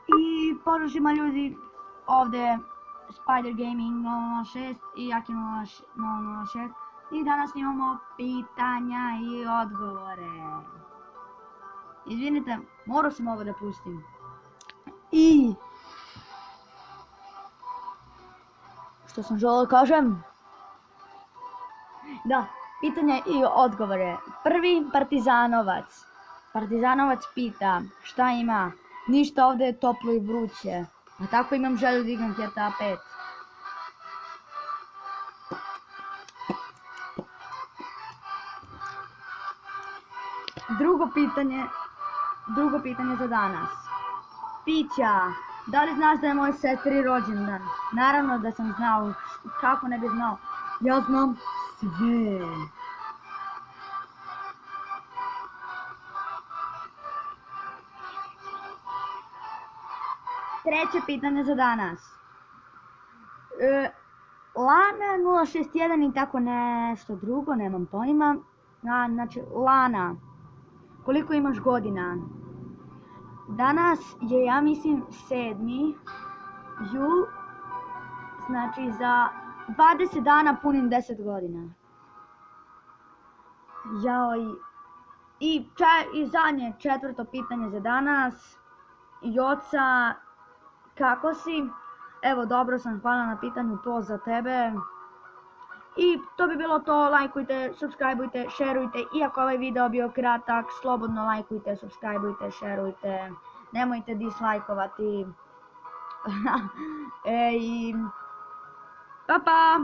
I pozdrav svima ljudi, ovdje Spider Gaming 006 i Aki 006 i danas imamo pitanja i odgovore. Izvinite, morao sam ovo da pustim. I što sam želeo da kažem? Da, pitanja i odgovore. Prvi Partizanovac. Partizanovac pita šta ima? Ništa, ovdje je toplo i vruće. A tako imam želju da igram GTA 5. Drugo pitanje za danas. Pića, da li znaš da je moj sestri rođendan? Naravno da sam znao, kako ne bi znao. Ja znam sve. Treće pitanje za danas. Lana 061 i tako nešto drugo, nemam pojma. Znači, Lana, koliko imaš godina? Danas je, ja mislim, 7. jul, znači za 20 dana punim 10 godina. Joj. I zadnje, četvrto pitanje za danas. Joca, kako si? Evo, dobro sam, hvala na pitanju, to za tebe. I to bi bilo to, lajkujte, subscribeujte, šerujte, iako ovaj video bio kratak, slobodno lajkujte, subscribeujte, šerujte, nemojte dislajkovati. I pa pa!